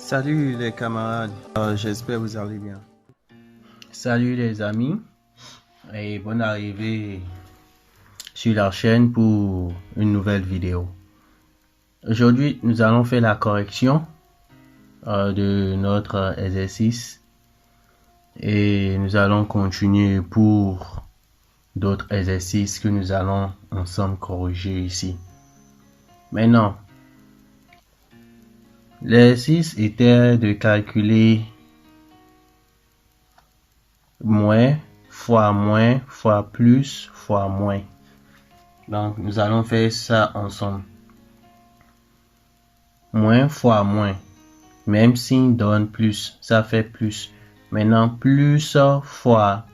Salut les camarades, j'espère que vous allez bien. Salut les amis et bonne arrivée sur la chaîne pour une nouvelle vidéo. Aujourd'hui, nous allons faire la correction de notre exercice et nous allons continuer pour d'autres exercices que nous allons ensemble corriger ici. Maintenant, l'exercice était de calculer moins fois plus fois moins. Donc, nous allons faire ça ensemble. Moins fois moins. Même signe donne plus. Ça fait plus. Maintenant, plus fois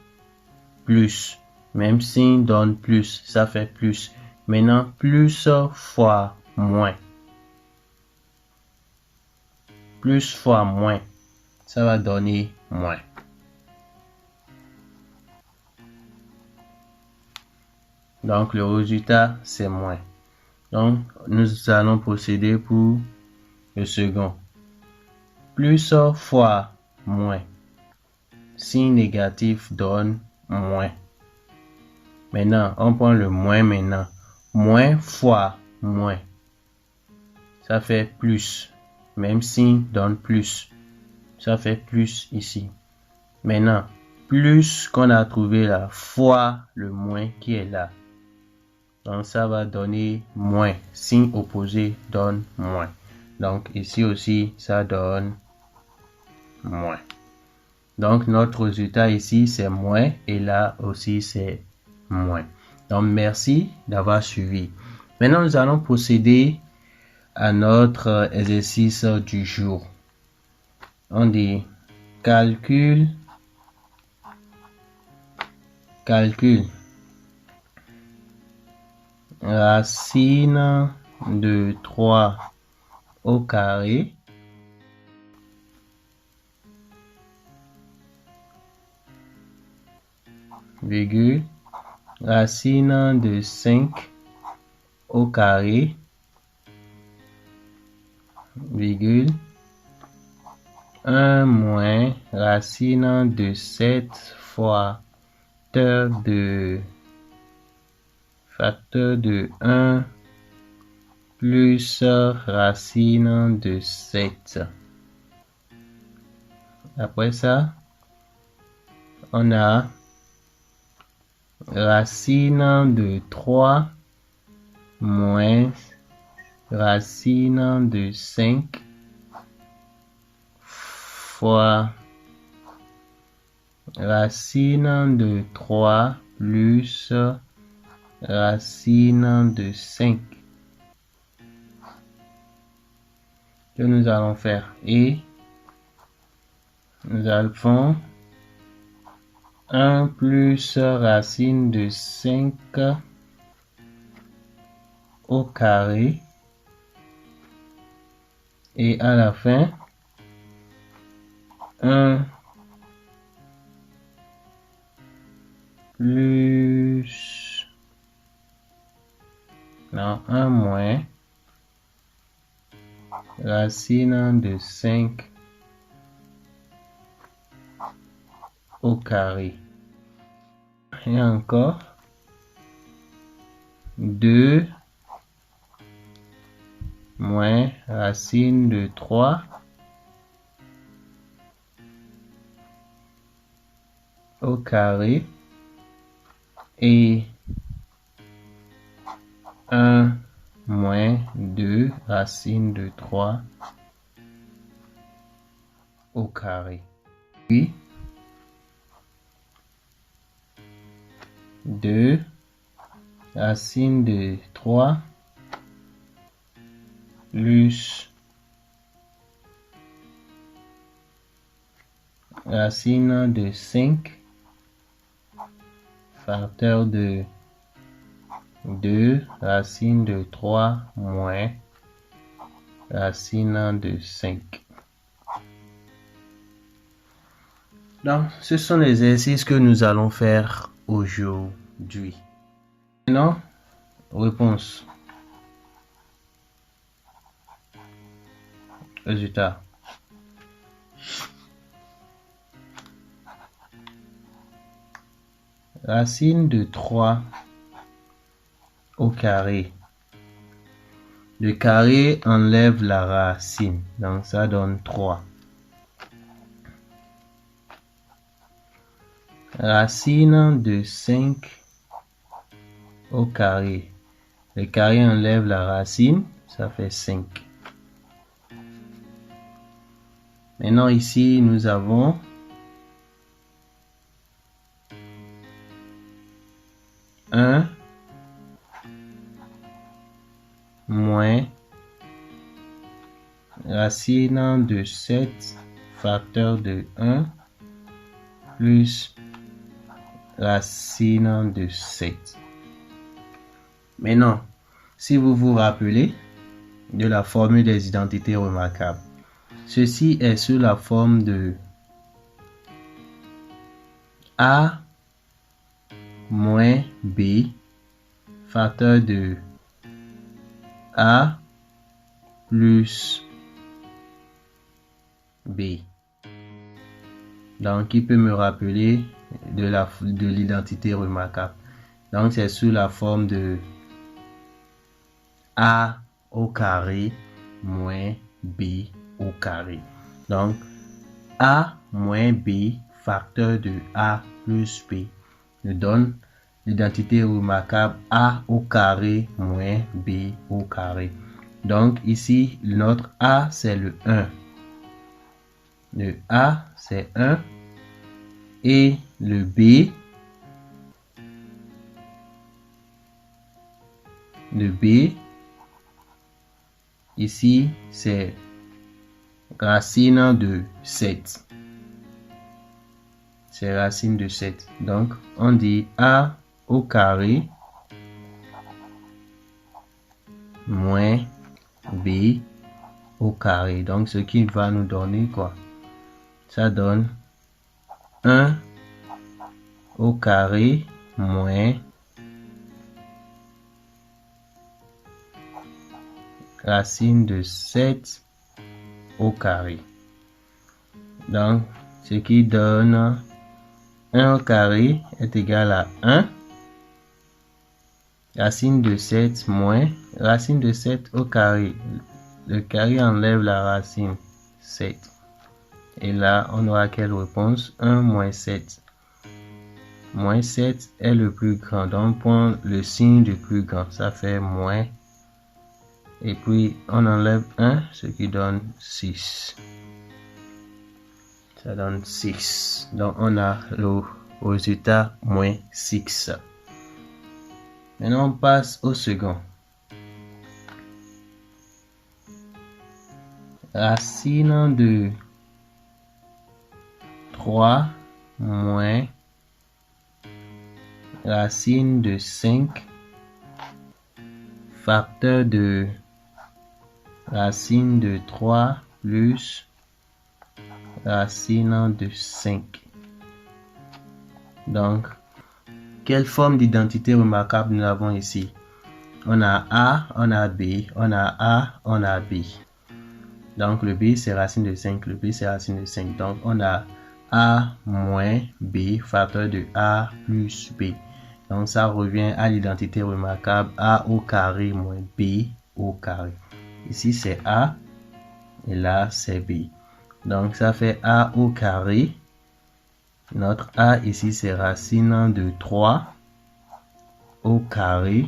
plus. Même signe donne plus. Ça fait plus. Maintenant, plus fois moins. Plus fois moins. Ça va donner moins. Donc, le résultat, c'est moins. Donc, nous allons procéder pour le second. Plus fois moins. Signe négatif donne moins. Maintenant, on prend le moins maintenant. Moins fois moins. Ça fait plus. Même signe donne plus. Ça fait plus ici. Maintenant, plus qu'on a trouvé là, fois le moins qui est là. Donc, ça va donner moins. Signe opposé donne moins. Donc, ici aussi, ça donne moins. Donc, notre résultat ici, c'est moins. Et là aussi, c'est moins. Donc, merci d'avoir suivi. Maintenant, nous allons procéder à notre exercice du jour. On dit calcul. Racine de 3 au carré virgule racine de 5 au carré virgule 1 moins racine de 7 fois facteur de 1 plus racine de 7. Après ça, on a racine de 3 moins racine de 5 fois racine de 3 plus racine de 5 que nous allons faire. Et nous allons 1 plus racine de 5 au carré. Et à la fin, 1 plus, non, 1 moins racine de 5 au carré. Et encore 2 moins racine de 3 au carré et 1 moins 2 racine de 3 au carré. Puis 2 racine de 3 plus racine de 5 facteur de 2 racine de 3 moins racine de 5. Donc, ce sont les exercices que nous allons faire aujourd'hui. Maintenant, réponse. Résultat. racine de 3 au carré. Le carré enlève la racine, donc ça donne 3. Racine de 5 au carré. Le carré enlève la racine, ça fait 5. Maintenant ici, nous avons un moins racine de 7 facteur de 1 plus racine de 7. Maintenant, si vous vous rappelez de la formule des identités remarquables, ceci est sous la forme de A moins B facteur de A plus B. Donc, qui peut me rappeler de l'identité remarquable? Donc, c'est sous la forme de A au carré moins B au carré. Donc, A moins B facteur de A plus B nous donne l'identité remarquable A au carré moins B au carré. Donc, ici, notre A, c'est le 1. Le A, c'est 1. Et le B, ici, c'est racine de 7. C'est racine de 7. Donc, on dit A au carré moins B au carré. Donc, ce qui va nous donner quoi? Ça donne 1 au carré moins racine de 7 au carré. Donc, ce qui donne 1 au carré est égal à 1. Racine de 7 moins racine de 7 au carré. Le carré enlève la racine 7. Et là, on aura quelle réponse? 1 moins 7. Moins 7 est le plus grand. Donc, on prend le signe du plus grand. Ça fait moins. Et puis, on enlève 1, ce qui donne 6. Ça donne 6. Donc, on a le résultat moins 6. Maintenant, on passe au second. Racine de 3 moins racine de 5 facteur de racine de 3 plus racine de 5. Donc, quelle forme d'identité remarquable nous avons ici? On a A, on a B, on a A, on a B. Donc, le B, c'est racine de 5. Le B, c'est racine de 5. Donc, on a A moins B facteur de A plus B. Donc, ça revient à l'identité remarquable A au carré moins B au carré. Ici, c'est A et là, c'est B. Donc, ça fait A au carré. Notre A ici, c'est racine de 3 au carré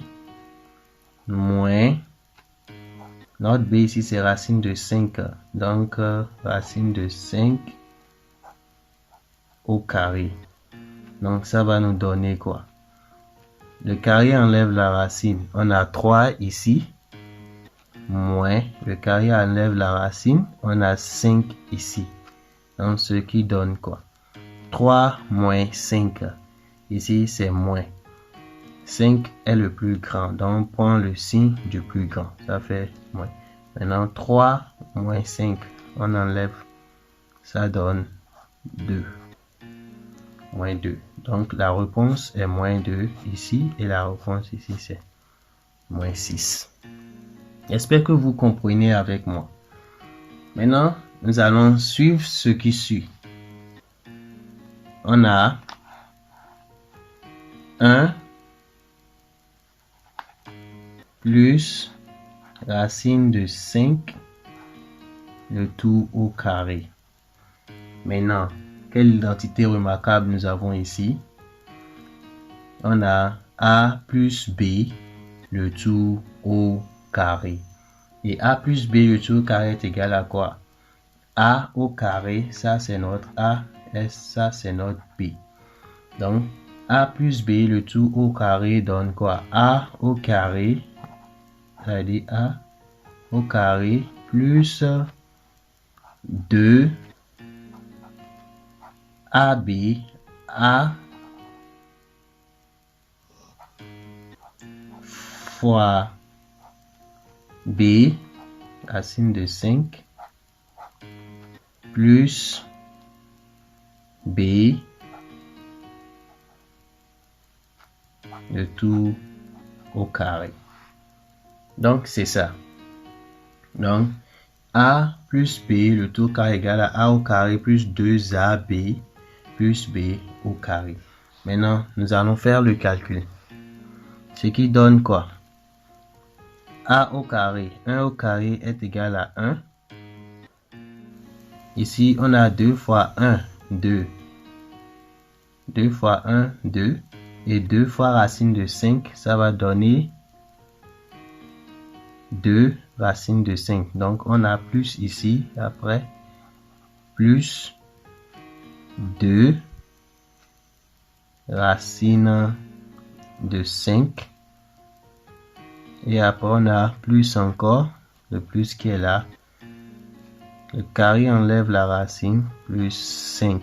moins notre B ici, c'est racine de 5. Donc, racine de 5 au carré. Donc, ça va nous donner quoi? Le carré enlève la racine. On a 3 ici. Moins, le carré enlève la racine. On a 5 ici. Donc, ce qui donne quoi? 3 moins 5. Ici, c'est moins. 5 est le plus grand. Donc, on prend le signe du plus grand. Ça fait moins. Maintenant, 3 moins 5. On enlève. Ça donne 2. Moins 2. Donc, la réponse est moins 2 ici. Et la réponse ici, c'est moins 6. J'espère que vous comprenez avec moi. Maintenant, nous allons suivre ce qui suit. On a 1 plus racine de 5, le tout au carré. Maintenant, quelle identité remarquable nous avons ici? On a A plus B, le tout au carré. Et A plus B, le tout au carré est égal à quoi? A au carré, ça c'est notre A, et ça c'est notre B. Donc, A plus B, le tout au carré donne quoi? A au carré, ça dit A au carré plus 2 AB, A fois B, racine de 5, plus B, le tout au carré. Donc, c'est ça. Donc, A plus B, le tout au carré égale à A au carré plus 2AB plus B au carré. Maintenant, nous allons faire le calcul. Ce qui donne quoi? A au carré, 1 au carré est égal à 1. Ici, on a 2 fois 1, 2. 2 fois 1, 2. Et 2 fois racine de 5, ça va donner 2 racine de 5. Donc, on a plus ici, après, plus 2 racine de 5. Et après, on a plus encore, le plus qui est là. Le carré enlève la racine, plus 5.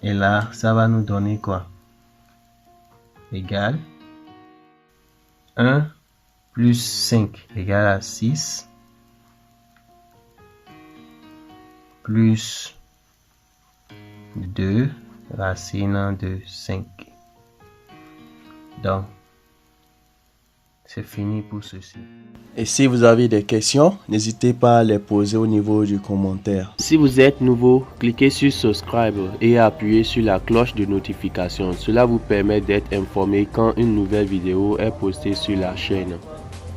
Et là, ça va nous donner quoi? Égal 1 plus 5 égale à 6. Plus 2 racine de 5. Donc, c'est fini pour ceci. Et si vous avez des questions, n'hésitez pas à les poser au niveau du commentaire. Si vous êtes nouveau, cliquez sur subscribe et appuyez sur la cloche de notification. Cela vous permet d'être informé quand une nouvelle vidéo est postée sur la chaîne.